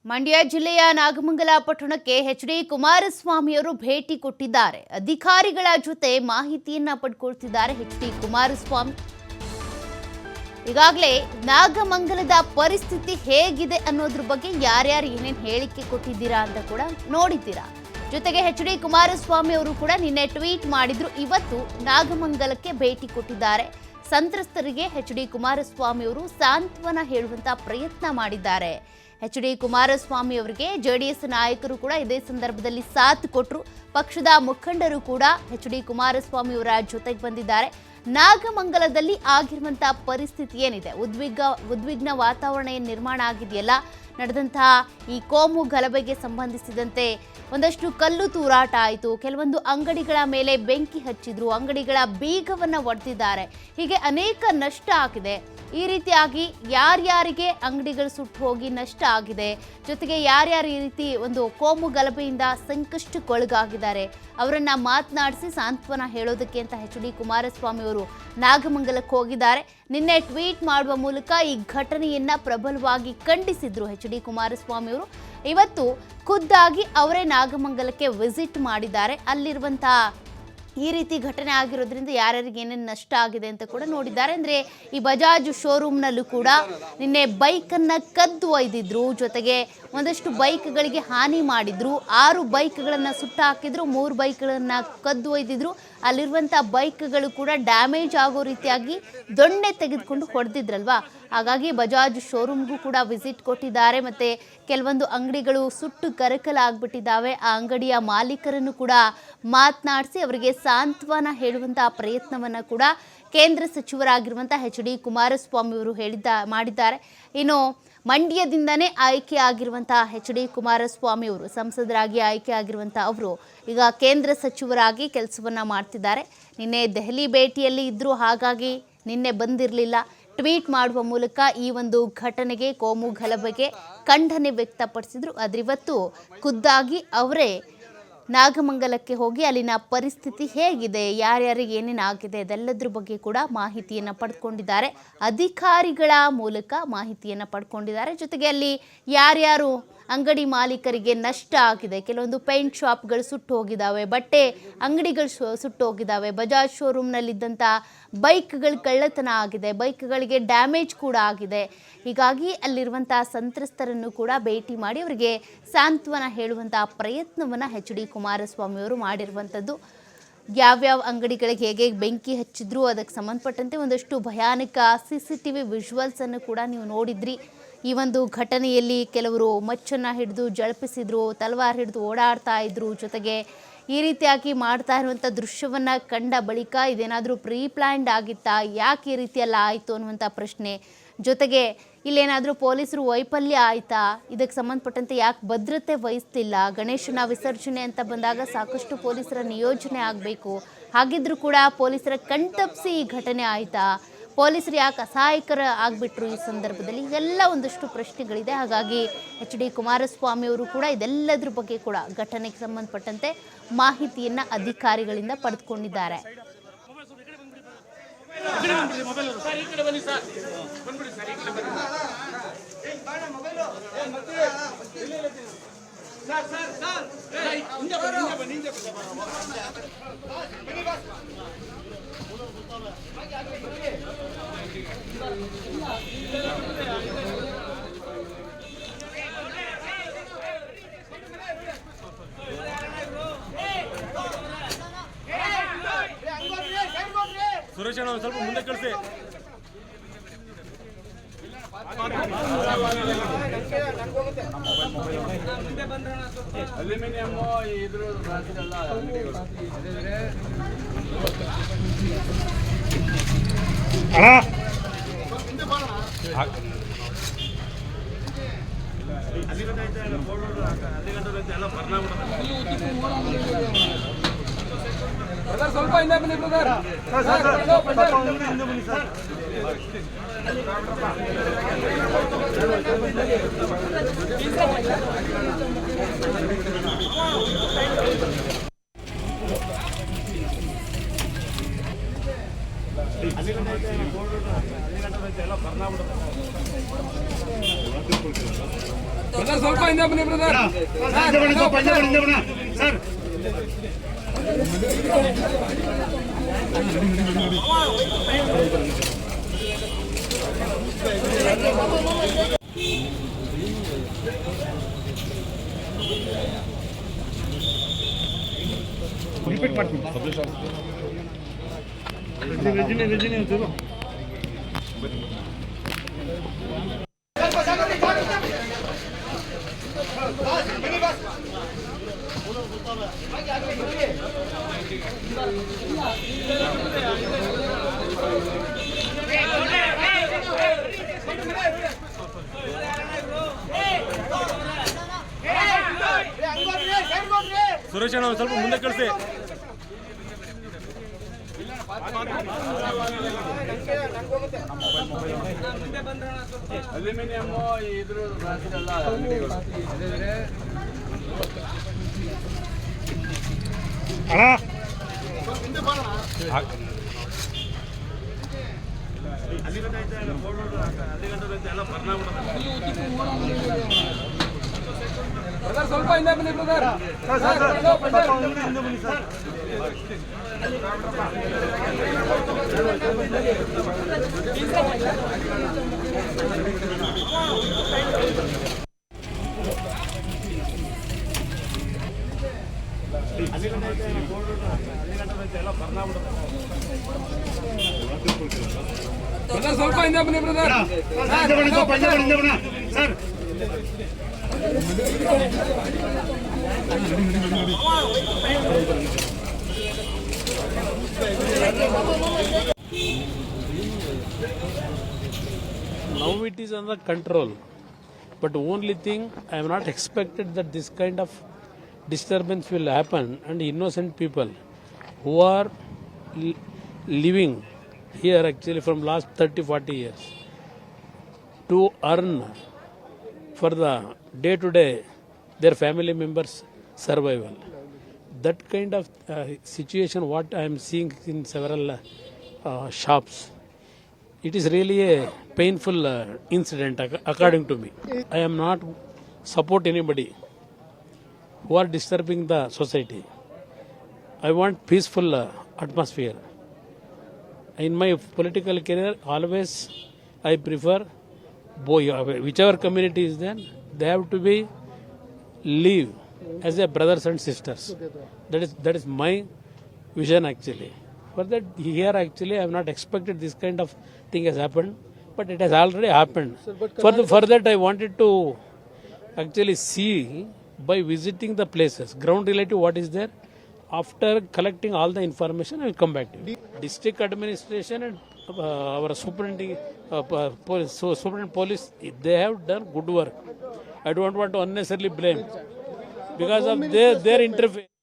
ಮಂಡ್ಯ ಜಿಲ್ಲೆಯ ನಾಗಮಂಗಲ ಪಟ್ಟಣಕ್ಕೆ ಎಚ್.ಡಿ. ಕುಮಾರಸ್ವಾಮಿಯವರು ಭೇಟಿ ಕೊಟ್ಟಿದ್ದಾರೆ. ಅಧಿಕಾರಿಗಳ ಜೊತೆ ಮಾಹಿತಿಯನ್ನ ಪಡ್ಕೊಳ್ತಿದ್ದಾರೆ ಎಚ್.ಡಿ. ಕುಮಾರಸ್ವಾಮಿ. ಈಗಾಗಲೇ ನಾಗಮಂಗಲದ ಪರಿಸ್ಥಿತಿ ಹೇಗಿದೆ ಅನ್ನೋದ್ರ ಬಗ್ಗೆ ಯಾರ್ಯಾರು ಏನೇನು ಹೇಳಿಕೆ ಕೊಟ್ಟಿದ್ದೀರಾ ಅಂತ ಕೂಡ ನೋಡಿದ್ದೀರಾ. ಜೊತೆಗೆ ಎಚ್.ಡಿ. ಕುಮಾರಸ್ವಾಮಿ ಅವರು ಕೂಡ ನಿನ್ನೆ ಟ್ವೀಟ್ ಮಾಡಿದ್ರು. ಇವತ್ತು ನಾಗಮಂಗಲಕ್ಕೆ ಭೇಟಿ ಕೊಟ್ಟಿದ್ದಾರೆ. ಸಂತ್ರಸ್ತರಿಗೆ ಎಚ್.ಡಿ. ಕುಮಾರಸ್ವಾಮಿ ಅವರು ಸಾಂತ್ವನ ಹೇಳುವಂತ ಪ್ರಯತ್ನ ಮಾಡಿದ್ದಾರೆ. ಎಚ್.ಡಿ. ಕುಮಾರಸ್ವಾಮಿ ಅವರಿಗೆ ಜೆಡಿಎಸ್ ನಾಯಕರು ಕೂಡ ಇದೇ ಸಂದರ್ಭದಲ್ಲಿ ಸಾಥ್ ಕೊಟ್ಟರು. ಪಕ್ಷದ ಮುಖಂಡರು ಕೂಡ ಎಚ್.ಡಿ. ಕುಮಾರಸ್ವಾಮಿ ಅವರ ಜೊತೆಗೆ ಬಂದಿದ್ದಾರೆ. ನಾಗಮಂಗಲದಲ್ಲಿ ಆಗಿರುವಂತಹ ಪರಿಸ್ಥಿತಿ ಏನಿದೆ, ಉದ್ವಿಗ್ನ ವಾತಾವರಣ ಏನು ನಿರ್ಮಾಣ ಆಗಿದೆಯಲ್ಲ, ನಡೆದಂತಹ ಈ ಕೋಮು ಗಲಭೆಗೆ ಸಂಬಂಧಿಸಿದಂತೆ ಒಂದಷ್ಟು ಕಲ್ಲು ತೂರಾಟ ಆಯಿತು. ಕೆಲವೊಂದು ಅಂಗಡಿಗಳ ಮೇಲೆ ಬೆಂಕಿ ಹಚ್ಚಿದ್ರು, ಅಂಗಡಿಗಳ ಬೀಗವನ್ನು ಒಡೆದಿದ್ದಾರೆ. ಹೀಗೆ ಅನೇಕ ನಷ್ಟ ಆಗಿದೆ. ಈ ರೀತಿಯಾಗಿ ಯಾರ್ಯಾರಿಗೆ ಅಂಗಡಿಗಳು ಸುಟ್ಟು ಹೋಗಿ ನಷ್ಟ ಆಗಿದೆ, ಜೊತೆಗೆ ಯಾರ್ಯಾರು ಈ ರೀತಿ ಒಂದು ಕೋಮು ಗಲಭೆಯಿಂದ ಸಂಕಷ್ಟಕ್ಕೊಳಗಾಗಿದ್ದಾರೆ ಅವರನ್ನ ಮಾತನಾಡಿಸಿ ಸಾಂತ್ವನ ಹೇಳೋದಕ್ಕೆ ಅಂತ ಎಚ್.ಡಿ. ಕುಮಾರಸ್ವಾಮಿ ಅವರು ನಾಗಮಂಗಲಕ್ಕೆ ಹೋಗಿದ್ದಾರೆ. ನಿನ್ನೆ ಟ್ವೀಟ್ ಮಾಡುವ ಮೂಲಕ ಈ ಘಟನೆಯನ್ನ ಪ್ರಬಲವಾಗಿ ಖಂಡಿಸಿದ್ರು ಎಚ್.ಡಿ. ಕುಮಾರಸ್ವಾಮಿ ಅವರು. ಇವತ್ತು ಖುದ್ದಾಗಿ ಅವರೇ ನಾಗಮಂಗಲಕ್ಕೆ ವಿಸಿಟ್ ಮಾಡಿದ್ದಾರೆ. ಅಲ್ಲಿರುವಂತಹ ಈ ರೀತಿ ಘಟನೆ ಆಗಿರೋದ್ರಿಂದ ಯಾರ್ಯಾರಿಗೆ ಏನೇನು ನಷ್ಟ ಆಗಿದೆ ಅಂತ ಕೂಡ ನೋಡಿದ್ದಾರೆ. ಅಂದರೆ ಈ ಬಜಾಜ್ ಶೋರೂಮ್ನಲ್ಲೂ ಕೂಡ ನಿನ್ನೆ ಬೈಕನ್ನು ಕದ್ದು ಒಯ್ದಿದ್ರು, ಜೊತೆಗೆ ಒಂದಷ್ಟು ಬೈಕ್ಗಳಿಗೆ ಹಾನಿ ಮಾಡಿದ್ರು. 6 ಬೈಕ್ಗಳನ್ನು ಸುಟ್ಟು ಹಾಕಿದ್ರು, 3 ಬೈಕ್ಗಳನ್ನು ಕದ್ದು ಒಯ್ದಿದ್ರು. ಅಲ್ಲಿರುವಂಥ ಬೈಕ್ಗಳು ಕೂಡ ಡ್ಯಾಮೇಜ್ ಆಗೋ ರೀತಿಯಾಗಿ ದೊಣ್ಣೆ ತೆಗೆದುಕೊಂಡು ಹೊಡೆದಿದ್ರಲ್ವಾ, ಹಾಗಾಗಿ ಬಜಾಜ್ ಶೋರೂಮ್ಗೂ ಕೂಡ ವಿಸಿಟ್ ಕೊಟ್ಟಿದ್ದಾರೆ. ಮತ್ತು ಕೆಲವೊಂದು ಅಂಗಡಿಗಳು ಸುಟ್ಟು ಕರಕಲಾಗ್ಬಿಟ್ಟಿದ್ದಾವೆ. ಆ ಅಂಗಡಿಯ ಮಾಲೀಕರನ್ನು ಕೂಡ ಮಾತನಾಡಿಸಿ ಅವರಿಗೆ ಸಾಂತ್ವನ ಹೇಳುವಂಥ ಪ್ರಯತ್ನವನ್ನು ಕೂಡ ಕೇಂದ್ರ ಸಚಿವರಾಗಿರುವಂಥ ಎಚ್.ಡಿ. ಕುಮಾರಸ್ವಾಮಿ ಅವರು ಮಾಡಿದ್ದಾರೆ. ಇನ್ನು ಮಂಡ್ಯದಿಂದನೇ ಆಯ್ಕೆ ಆಗಿರುವಂತಹ ಎಚ್.ಡಿ. ಕುಮಾರಸ್ವಾಮಿ ಅವರು ಸಂಸದರಾಗಿ ಆಯ್ಕೆ ಆಗಿರುವಂಥ ಅವರು ಈಗ ಕೇಂದ್ರ ಸಚಿವರಾಗಿ ಕೆಲಸವನ್ನು ಮಾಡ್ತಿದ್ದಾರೆ. ನಿನ್ನೆ ದೆಹಲಿ ಭೇಟಿಯಲ್ಲಿ ಇದ್ದರು, ಹಾಗಾಗಿ ನಿನ್ನೆ ಬಂದಿರಲಿಲ್ಲ. ಟ್ವೀಟ್ ಮಾಡುವ ಮೂಲಕ ಈ ಒಂದು ಘಟನೆಗೆ, ಕೋಮು ಗಲಭೆಗೆ ಖಂಡನೆ ವ್ಯಕ್ತಪಡಿಸಿದ್ರು. ಇವತ್ತು ಖುದ್ದಾಗಿ ಅವರೇ ನಾಗಮಂಗಲಕ್ಕೆ ಹೋಗಿ ಅಲ್ಲಿನ ಪರಿಸ್ಥಿತಿ ಹೇಗಿದೆ, ಯಾರ್ಯಾರಿಗೆ ಏನೇನಾಗಿದೆ ಅದೆಲ್ಲದ್ರ ಬಗ್ಗೆ ಕೂಡ ಮಾಹಿತಿಯನ್ನು ಪಡ್ಕೊಂಡಿದ್ದಾರೆ. ಅಧಿಕಾರಿಗಳ ಮೂಲಕ ಮಾಹಿತಿಯನ್ನು ಪಡ್ಕೊಂಡಿದ್ದಾರೆ. ಜೊತೆಗೆ ಅಲ್ಲಿ ಯಾರ್ಯಾರು ಅಂಗಡಿ ಮಾಲೀಕರಿಗೆ ನಷ್ಟ ಆಗಿದೆ, ಕೆಲವೊಂದು ಪೇಂಟ್ ಶಾಪ್ಗಳು ಸುಟ್ಟು ಹೋಗಿದ್ದಾವೆ, ಬಟ್ಟೆ ಅಂಗಡಿಗಳು ಸುಟ್ಟು ಹೋಗಿದ್ದಾವೆ, ಬಜಾಜ್ ಶೋರೂಮ್ನಲ್ಲಿದ್ದಂಥ ಬೈಕ್ಗಳು ಕಳ್ಳತನ ಆಗಿದೆ, ಬೈಕ್ಗಳಿಗೆ ಡ್ಯಾಮೇಜ್ ಕೂಡ ಆಗಿದೆ. ಹೀಗಾಗಿ ಅಲ್ಲಿರುವಂಥ ಸಂತ್ರಸ್ತರನ್ನು ಕೂಡ ಭೇಟಿ ಮಾಡಿ ಅವರಿಗೆ ಸಾಂತ್ವನ ಹೇಳುವಂಥ ಪ್ರಯತ್ನವನ್ನು ಎಚ್.ಡಿ. ಕುಮಾರಸ್ವಾಮಿ ಅವರು ಮಾಡಿರುವಂಥದ್ದು. ಯಾವ್ಯಾವ ಅಂಗಡಿಗಳಿಗೆ ಹೇಗೆ ಬೆಂಕಿ ಹಚ್ಚಿದ್ರು ಅದಕ್ಕೆ ಸಂಬಂಧಪಟ್ಟಂತೆ ಒಂದಷ್ಟು ಭಯಾನಕ CCTV ವಿಜುವಲ್ಸನ್ನು ಕೂಡ ನೀವು ನೋಡಿದ್ರಿ. ಈ ಒಂದು ಘಟನೆಯಲ್ಲಿ ಕೆಲವರು ಮಚ್ಚನ್ನು ಹಿಡಿದು ಜಳಪಿಸಿದ್ರು, ತಲವಾರು ಹಿಡಿದು ಓಡಾಡ್ತಾ ಇದ್ರು. ಜೊತೆಗೆ ಈ ರೀತಿಯಾಗಿ ಮಾಡ್ತಾ ಇರುವಂಥ ದೃಶ್ಯವನ್ನು ಕಂಡ ಬಳಿಕ ಇದೇನಾದರೂ ಪ್ರೀ ಪ್ಲ್ಯಾನ್ಡ್ ಆಗಿತ್ತಾ, ಯಾಕೆ ಈ ರೀತಿಯೆಲ್ಲ ಆಯಿತು ಅನ್ನುವಂಥ ಪ್ರಶ್ನೆ. ಜೊತೆಗೆ ಇಲ್ಲೇನಾದರೂ ಪೊಲೀಸರು ವೈಫಲ್ಯ ಆಯಿತಾ, ಇದಕ್ಕೆ ಸಂಬಂಧಪಟ್ಟಂತೆ ಯಾಕೆ ಭದ್ರತೆ ವಹಿಸ್ತಿಲ್ಲ, ಗಣೇಶನ ವಿಸರ್ಜನೆ ಅಂತ ಬಂದಾಗ ಸಾಕಷ್ಟು ಪೊಲೀಸರ ನಿಯೋಜನೆ ಆಗಬೇಕು, ಹಾಗಿದ್ರೂ ಕೂಡ ಪೊಲೀಸರ ಕಣ್ತಪ್ಪಿಸಿ ಈ ಘಟನೆ ಆಯಿತಾ, ಪೊಲೀಸರು ಯಾಕೆ ಅಸಹಾಯಕರ ಆಗಿಬಿಟ್ರು ಈ ಸಂದರ್ಭದಲ್ಲಿ, ಇದೆಲ್ಲ ಒಂದಷ್ಟು ಪ್ರಶ್ನೆಗಳಿದೆ. ಹಾಗಾಗಿ ಎಚ್.ಡಿ. ಕುಮಾರಸ್ವಾಮಿ ಅವರು ಕೂಡ ಇದೆಲ್ಲದ್ರ ಬಗ್ಗೆ ಕೂಡ ಘಟನೆಗೆ ಸಂಬಂಧಪಟ್ಟಂತೆ ಮಾಹಿತಿಯನ್ನು ಅಧಿಕಾರಿಗಳಿಂದ ಪಡೆದುಕೊಂಡಿದ್ದಾರೆ. ಸುರೇಶ್ ಅಣ್ಣ ಸ್ವಲ್ಪ ಮುಂದೆ ಕಳಿಸಿ. ಅಲ್ಯೂಮಿನಿಯಂ ಇದ್ರ ಸ್ವಲ್ಪ ಹಿಂದೆ ಬನ್ನಿ ಬ್ರದರ್. ಸ್ವಲ್ಪ ಹಿಂದೆ ಬನ್ನಿ ಬ್ರದರ್. ಸರ್ ರಿಪೀಟ್ ಮಾಡ್ತೀನಿ. ರಜನಿ ಒಂಚೂರು. ಸುರೇಶ್ ಅಣ್ಣ ಸ್ವಲ್ಪ ಮುಂದೆ ಕಳಿಸಿ. ಅಲ್ಯೂಮಿನಿಯಂ ಇದ್ರ ಅಂಗಡಿಗಳು ಬ್ರದರ್ ಸ್ವಲ್ಪ ಹಿಂದೆ ಬನ್ನಿ ಬ್ರದರ್. ಬ್ರದರ್ ಸ್ವಲ್ಪ ಹಿಂದೆ ಬನ್ನಿ brother. Sir Now it is under control, but only thing I have not expected that this kind of disturbance will happen, and innocent people who are living here actually from last 30-40 years to earn for the day to day their family members survival. That kind of situation what I am seeing in several shops, it is really a painful incident according to me. I am not support anybody who are disturbing the society. I want peaceful atmosphere. In my political career, always I prefer whichever community is there, they have to be live as a brothers and sisters. That is my vision actually. For that here actually I have not expected this kind of thing has happened, but it has already happened. For that I wanted to actually see by visiting the places, ground relative what is there. After collecting all the information, I will come back to you. District administration and our superintendent police, they have done good work. I don't want to unnecessarily blame because of their interference.